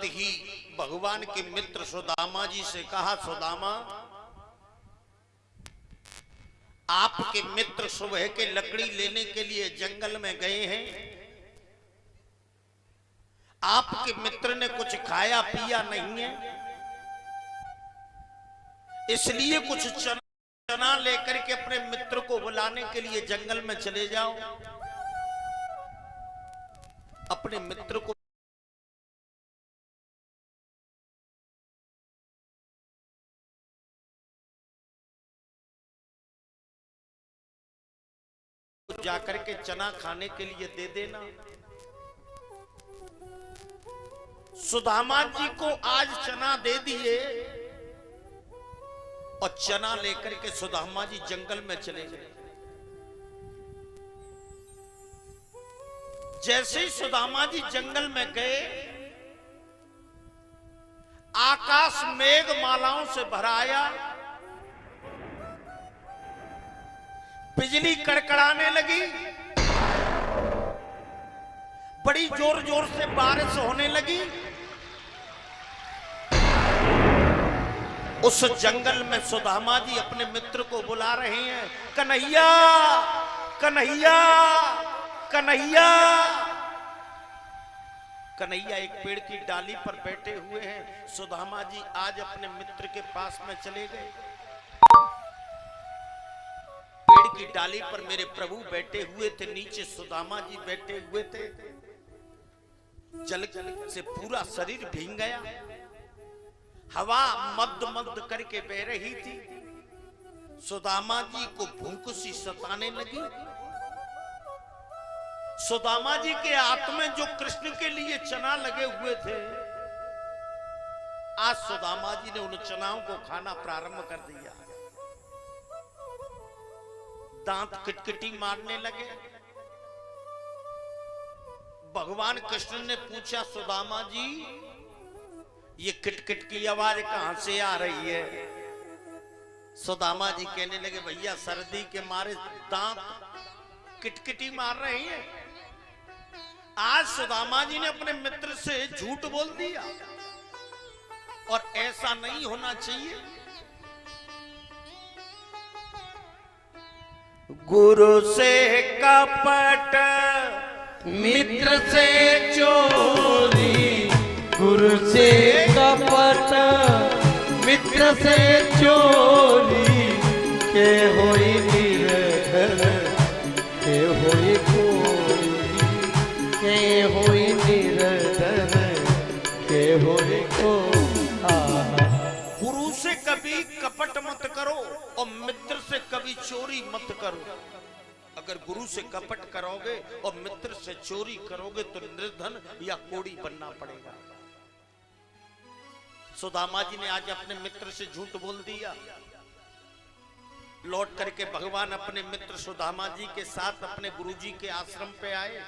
ही भगवान के मित्र सुदामा जी से कहा, सुदामा आपके मित्र सुबह के लकड़ी लेने के लिए जंगल में गए हैं, आपके मित्र ने कुछ खाया पिया नहीं है, इसलिए कुछ चना लेकर के अपने मित्र को बुलाने के लिए जंगल में चले जाओ। अपने मित्र को जाकर के चना खाने के लिए दे देना। सुदामा जी को आज चना दे दिए और चना लेकर के सुदामा जी जंगल में चले गए। जैसे ही सुदामा जी जंगल में गए, आकाश मेघ मालाओं से भराया, बिजली कड़कड़ाने लगी, बड़ी जोर जोर से बारिश होने लगी। उस जंगल में सुदामा जी अपने मित्र को बुला रहे हैं, कन्हैया कन्हैया कन्हैया। कन्हैया एक पेड़ की डाली पर बैठे हुए हैं। सुदामा जी आज अपने मित्र के पास में चले गए। पेड़ की डाली पर मेरे प्रभु बैठे हुए थे, नीचे सुदामा जी बैठे हुए थे। जल से पूरा शरीर भीग गया, हवा मद मद करके बह रही थी। सुदामा जी को भूख सी सताने लगी। सुदामा जी के हाथ में जो कृष्ण के लिए चना लगे हुए थे, आज सुदामा जी ने उन चनाओं को खाना प्रारंभ कर दिया। दांत किटकिटी मारने लगे। भगवान कृष्ण ने पूछा, सुदामा जी ये किटकिट की आवाज कहां से आ रही है? सुदामा जी कहने लगे, भैया सर्दी के मारे दांत किटकिटी मार रहे हैं। आज सुदामा जी ने अपने मित्र से झूठ बोल दिया और ऐसा नहीं होना चाहिए। गुरु से कपट, मित्र से चोरी, गुरु से कपट, मित्र से चोरी, के होई निर्धन, के होई कोरी, के होई निर्धन, के होई कोरी। गुरु से कभी कपट मत करो और मित्र से कभी चोरी मत करो। अगर गुरु से कपट करोगे और मित्र से चोरी करोगे तो निर्धन या कोड़ी बनना पड़ेगा। सुदामा जी ने आज अपने मित्र से झूठ बोल दिया। लौट करके भगवान अपने मित्र सुदामा जी के साथ अपने गुरुजी के आश्रम पे आए।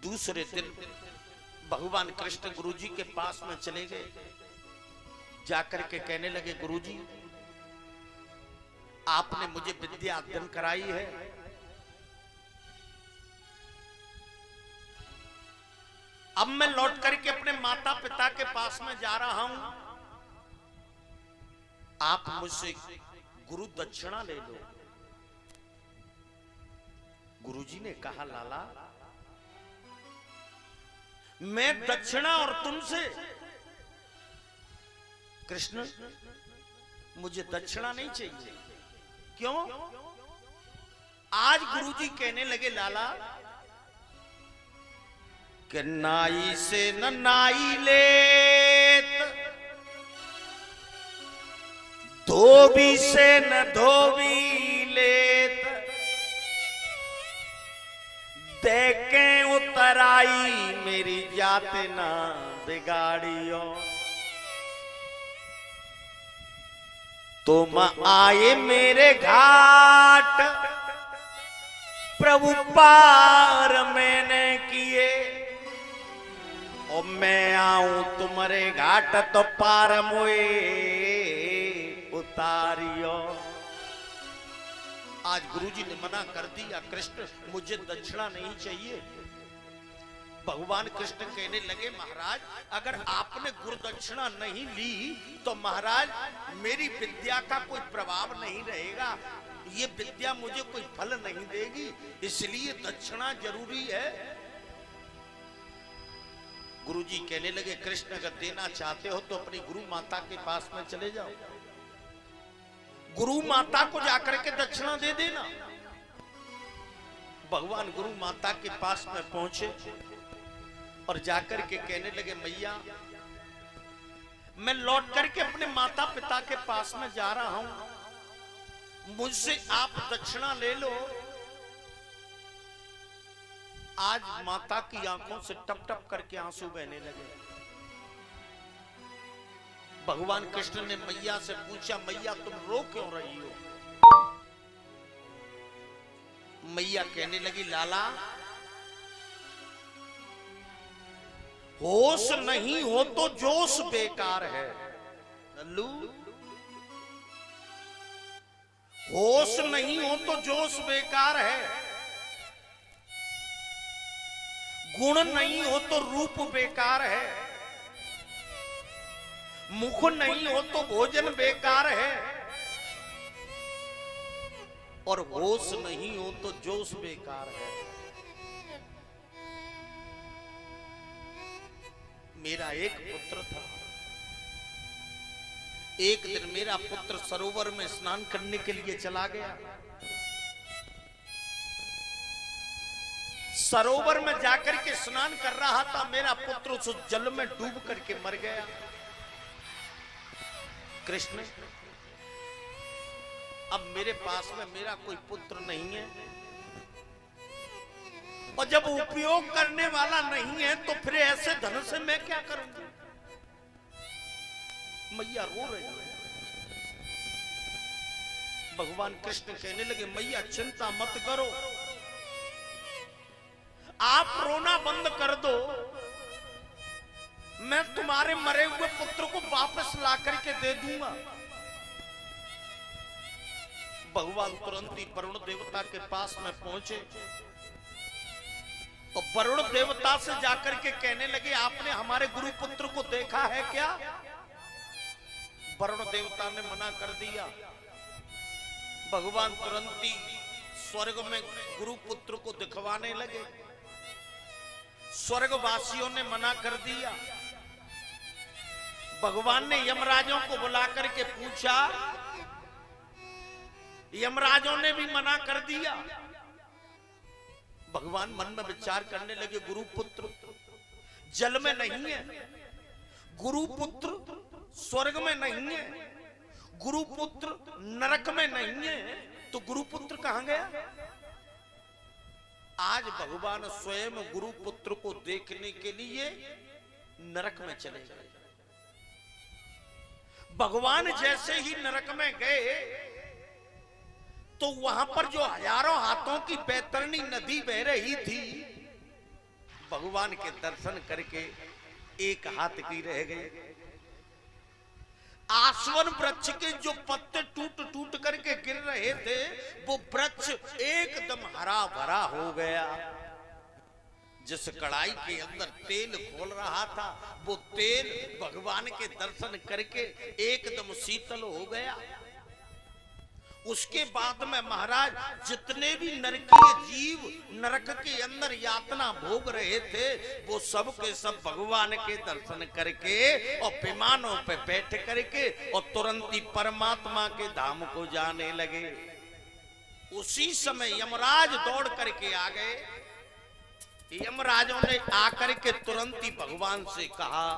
दूसरे दिन भगवान कृष्ण गुरुजी के पास में चले गए। जाकर के कहने लगे, गुरुजी आपने मुझे विद्या अध्ययन कराई है, अब मैं लौट करके अपने माता पिता के पास में जा रहा हूं, आप मुझसे गुरु दक्षिणा ले लो। गुरुजी ने कहा, लाला मैं दक्षिणा और तुमसे? कृष्ण मुझे दक्षिणा नहीं चाहिए। क्यों? आज गुरुजी कहने लगे, लाला कि नाई से न नाई लेत, धोबी से न धोबी लेत, देखे उतराई मेरी जात ना बिगाड़ियो। तुम आए मेरे घाट, प्रभु पार मैंने किए, और मैं आऊं तुम्हारे घाट तो पार मोए उतारियो। आज गुरुजी ने मना कर दिया, कृष्ण मुझे दक्षिणा नहीं चाहिए, भगवान कृष्ण कहने लगे महाराज अगर आपने गुरु दक्षिणा नहीं ली तो महाराज मेरी विद्या का कोई प्रभाव नहीं रहेगा, ये विद्या मुझे कोई फल नहीं देगी, इसलिए दक्षिणा जरूरी है। गुरुजी कहने लगे कृष्ण अगर देना चाहते हो तो अपनी गुरु माता के पास में चले जाओ, गुरु माता को जाकर के दक्षिणा दे देना। भगवान गुरु माता के पास में पहुंचे और जाकर के कहने लगे मैया मैं लौट करके अपने माता पिता के पास में जा रहा हूं, मुझसे आप दक्षिणा ले लो। आज माता की आंखों से टप टप करके आंसू बहने लगे। भगवान कृष्ण ने मैया से पूछा मैया तुम रो क्यों रही हो? मैया कहने लगी लाला होश नहीं हो तो जोश बेकार है। लल्लू होश नहीं हो तो जोश बेकार है, गुण नहीं हो तो रूप बेकार है, मुख नहीं हो तो भोजन बेकार है, और होश नहीं हो तो जोश बेकार है। मेरा एक पुत्र था, एक दिन मेरा पुत्र सरोवर में स्नान करने के लिए चला गया। सरोवर में जाकर के स्नान कर रहा था, मेरा पुत्र उस जल में डूब करके मर गया। कृष्ण अब मेरे पास में मेरा कोई पुत्र नहीं है, और जब उपयोग करने वाला नहीं है तो फिर ऐसे धन से मैं क्या करूंगी? मैया रो रही है। भगवान कृष्ण कहने लगे मैया चिंता मत करो, आप रोना बंद कर दो, मैं तुम्हारे मरे हुए पुत्र को वापस ला करके दे दूंगा। भगवान तुरंत ही वरुण देवता के पास में पहुंचे और वरुण देवता से जाकर के कहने लगे आपने हमारे गुरु पुत्र को देखा है क्या? वरुण देवता ने मना कर दिया। भगवान तुरंत ही स्वर्ग में गुरु पुत्र को दिखवाने लगे। स्वर्गवासियों ने मना कर दिया। भगवान ने यमराजों को बुला करके पूछा, यमराजों ने भी मना कर दिया। भगवान मन में विचार करने लगे गुरु पुत्र जल में नहीं है, गुरु पुत्र स्वर्ग में नहीं है, गुरु पुत्र नरक में नहीं है, तो गुरु पुत्र कहां गया? आज भगवान स्वयं गुरु पुत्र को देखने के लिए नरक में चले गए। भगवान जैसे ही नरक में गए तो वहां पर जो हजारों हाथों की बैतरणी नदी बह रही थी, भगवान के दर्शन करके एक हाथ की रह गए। आसवन वृक्ष के जो पत्ते टूट टूट करके गिर रहे थे, वो वृक्ष एकदम हरा भरा हो गया। जिस कढ़ाई के अंदर तेल खोल रहा था, वो तेल भगवान के दर्शन करके एकदम शीतल हो गया। उसके बाद में महाराज जितने भी नरकीय जीव नरक के अंदर यातना भोग रहे थे, वो सब के सब भगवान के दर्शन करके और विमानों पे बैठ करके और तुरंत ही परमात्मा के धाम को जाने लगे। उसी समय यमराज दौड़ करके आ गए। यमराजों ने आकर के तुरंत ही भगवान से कहा,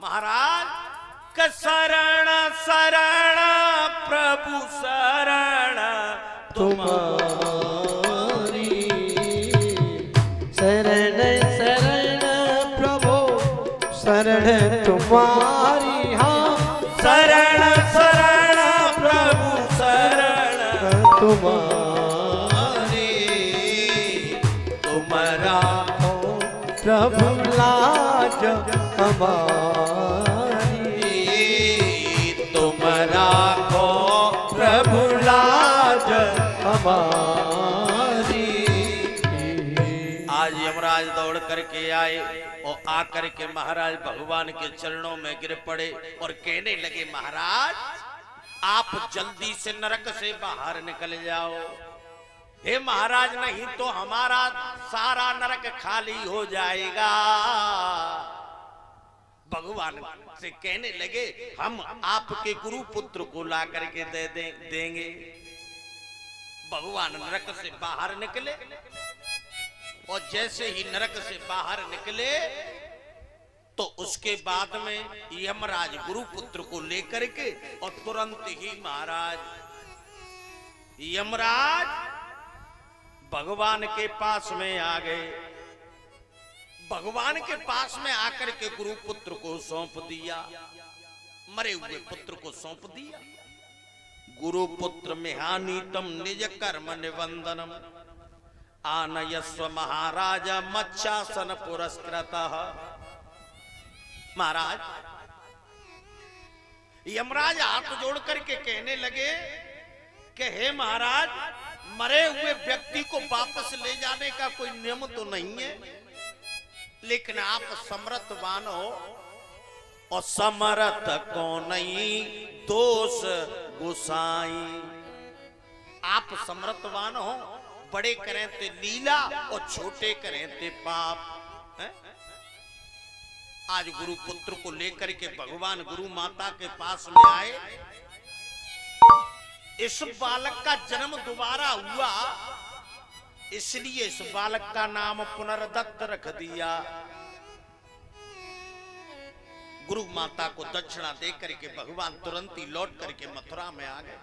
महाराज शरण शरण प्रभु शरण तुम्हारी, शरण शरण प्रभु शरण तुम्हारी, हाँ शरण शरण प्रभु शरण तुम्हारी, तुम्हारा प्रभु लाज हमारी, राखो प्रभु लाज हमारी। आज यमराज दौड़ करके आए। आकर के महाराज भगवान के चरणों में गिर पड़े और कहने लगे, महाराज आप जल्दी से नरक से बाहर निकल जाओ। हे महाराज, नहीं तो हमारा सारा नरक खाली हो जाएगा। भगवान से कहने लगे, हम आपके गुरु पुत्र को ला करके देंगे। भगवान नरक से बाहर निकले और जैसे ही नरक से बाहर निकले तो उसके बाद में यमराज गुरु पुत्र को लेकर के और तुरंत ही महाराज यमराज भगवान के पास में आ गए। भगवान के पास में आकर के गुरु पुत्र को सौंप दिया, मरे हुए पुत्र को सौंप दिया। गुरु पुत्र मेहानीतम निज कर्म निबंधनम आनयस्व महाराज मच्छासन पुरस्कृतः। महाराज यमराज हाथ जोड़ करके कहने लगे कि हे महाराज, मरे हुए व्यक्ति को वापस ले जाने का कोई नियम तो नहीं है, लेकिन आप समर्थवान हो और समर्थ को नहीं दोष गोसाई। आप समर्थवान हो, बड़े करें ते लीला और छोटे करें ते पाप है? आज गुरु पुत्र को लेकर के भगवान गुरु माता के पास में आए। इस बालक का जन्म दोबारा हुआ, इसलिए इस बालक का नाम पुनर्दत्त रख दिया। गुरु माता को दक्षिणा दे करके भगवान तुरंत ही लौट करके मथुरा में आ गए।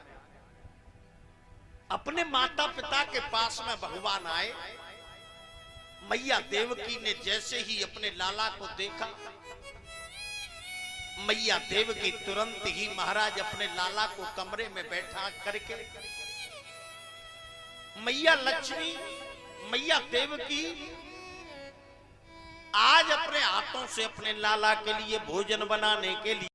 अपने माता पिता के पास में भगवान आए। मैया देवकी ने जैसे ही अपने लाला को देखा, मैया देवकी तुरंत ही महाराज अपने लाला को कमरे में बैठा करके मैया लक्ष्मी, मैया देवकी आज अपने हाथों से अपने लाला के लिए भोजन बनाने के लिए